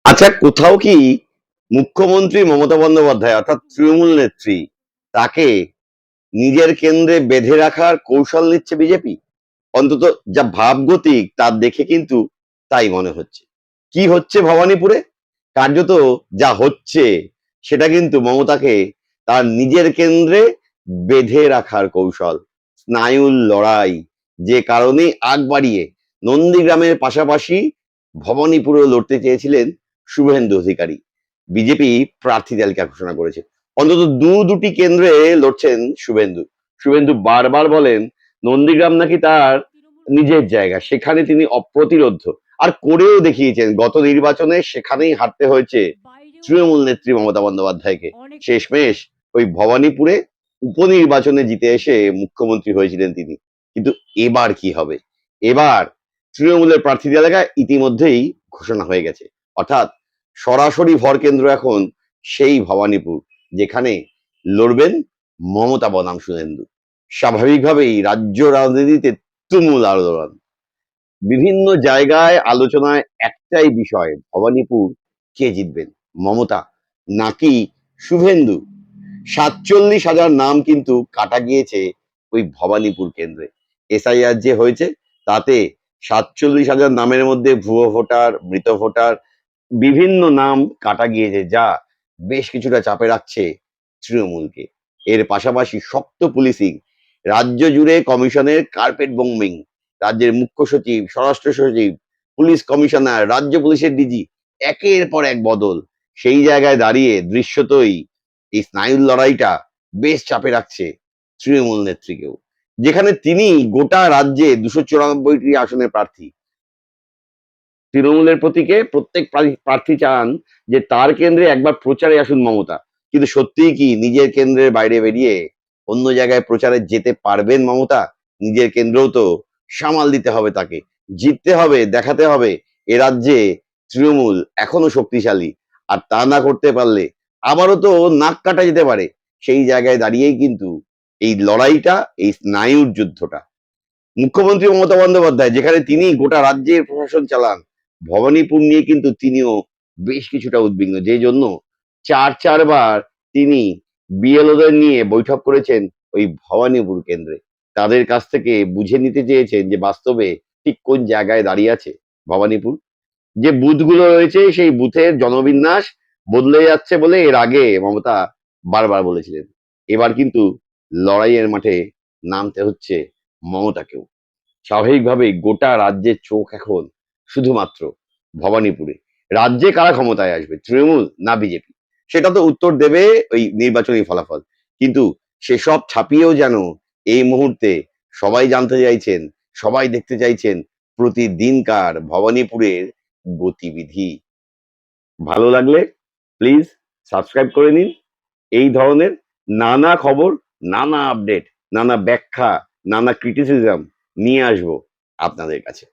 আচ্ছা, কোথাও কি মুখ্যমন্ত্রী মমতা বন্দ্যোপাধ্যায় অর্থাৎ তৃণমূল নেত্রী তাকে নিজের কেন্দ্রে বেঁধে রাখার কৌশল নিচ্ছে বিজেপি? অন্তত যা ভাবগতিক তা দেখে কিন্তু তাই মনে হচ্ছে। কি হচ্ছে ভবানীপুরে? কার্যত যা হচ্ছে সেটা কিন্তু মমতাকে তার নিজের কেন্দ্রে বেঁধে রাখার কৌশল, স্নায়ুর লড়াই। যে কারণে আগ বাড়িয়ে নন্দীগ্রামের পাশাপাশি ভবানীপুরেও লড়তে চেয়েছিলেন শুভেন্দু অধিকারী। বিজেপি প্রার্থী তালিকা ঘোষণা করেছে। অন্তত দুটি কেন্দ্রে লড়ছেন শুভেন্দু। শুভেন্দু বারবার বলেন নন্দীগ্রাম নাকি তার নিজের জায়গা, সেখানে তিনি অপ্রতিরোধ্য। আর করেও দেখিয়েছেন, গত নির্বাচনে সেখানেই হারতে হয়েছে তৃণমূল নেত্রী মমতা বন্দ্যোপাধ্যায়কে। শেষমেশ ওই ভবানীপুরে উপনির্বাচনে জিতে এসে মুখ্যমন্ত্রী হয়েছিলেন তিনি। কিন্তু এবার কি হবে? এবার তৃণমূলের প্রার্থী তালিকা ইতিমধ্যেই ঘোষণা হয়ে গেছে। অর্থাৎ সরাসরি ভর কেন্দ্র এখন সেই ভবানীপুর, যেখানে লড়বেন মমতা বনাম শুভেন্দু। স্বাভাবিকভাবেই রাজ্য রাজনীতিতে তুমুল আলোড়ন। বিভিন্ন জায়গায় আলোচনায় একটাই বিষয়, ভবানীপুর কে জিতবেন, মমতা নাকি শুভেন্দু? ৪৭,০০০ নাম কিন্তু কাটা গিয়েছে ওই ভবানীপুর কেন্দ্রে। এসআইআর যে হয়েছে তাতে ৪৭,০০০ নামের মধ্যে ভুয়ো ভোটার, মৃত ভোটার বিভিন্ন নাম কাটা গিয়েছে, যা বেশ কিছুটা চাপে রাখছে তৃণমূলকে। এর পাশাপাশি শক্ত পুলিশিং, রাজ্য জুড়ে কমিশনের কার্পেট বোম্বিং, রাজ্যের মুখ্য সচিব, স্বরাষ্ট্র সচিব, পুলিশ কমিশনার, রাজ্য পুলিশের ডিজি, একের পর এক বদল। সেই জায়গায় দাঁড়িয়ে দৃশ্যতই এই স্নায়ুর লড়াইটা বেশ চাপে রাখছে তৃণমূল নেত্রীকেও, যেখানে তিনি গোটা রাজ্যে ২৯৪টি আসনের প্রার্থী। তৃণমূলের প্রতীকে প্রত্যেক প্রার্থী চান যে তার কেন্দ্রে একবার প্রচারে আসুন মমতা। কিন্তু সত্যিই কি নিজের কেন্দ্রের বাইরে বেরিয়ে অন্য জায়গায় প্রচারে যেতে পারবেন মমতা? নিজের কেন্দ্রেও তো সামাল দিতে হবে তাকে, জিততে হবে, দেখাতে হবে এ রাজ্যে তৃণমূল এখনো শক্তিশালী। আর তা না করতে পারলে আবারও তো নাক কাটা যেতে পারে। সেই জায়গায় দাঁড়িয়েই কিন্তু এই লড়াইটা, এই স্নায়ুর যুদ্ধটা। মুখ্যমন্ত্রী মমতা বন্দ্যোপাধ্যায় যেখানে তিনি গোটা রাজ্যের প্রশাসন চালান, ভবানীপুর নিয়ে কিন্তু তিনিও বেশ কিছুটা উদ্বিগ্ন, যে জন্য চারবার তিনি বিএলওদের নিয়ে বৈঠক করেছেন ওই ভবানীপুর কেন্দ্রে। তাদের কাছ থেকে বুঝে নিতে চেয়েছেন যে বাস্তবে ঠিক কোন জায়গায় দাঁড়িয়ে আছে ভবানীপুর। যে বুথগুলো রয়েছে সেই বুথের জনবিন্যাস বদলে যাচ্ছে বলে এর আগে মমতা বারবার বলেছিলেন। এবার কিন্তু লড়াইয়ের মাঠে নামতে হচ্ছে মমতাকেও। স্বাভাবিকভাবেই গোটা রাজ্যের চোখ এখন শুধুমাত্র ভবানীপুরে। রাজ্যে কারা ক্ষমতায় আসবে, তৃণমূল না বিজেপি? সেটা তো উত্তর দেবে ওই নির্বাচনী ফলাফল। কিন্তু সেসব ছাপিয়েও যেন এই মুহূর্তে সবাই জানতে চাইছেন, সবাই দেখতে চাইছেন প্রতিদিনকার ভবানীপুরের গতিবিধি। ভালো লাগলে প্লিজ সাবস্ক্রাইব করে নিন। এই ধরনের নানা খবর, নানা আপডেট, নানা ব্যাখ্যা, নানা ক্রিটিসিজম নিয়ে আসবো আপনাদের কাছে।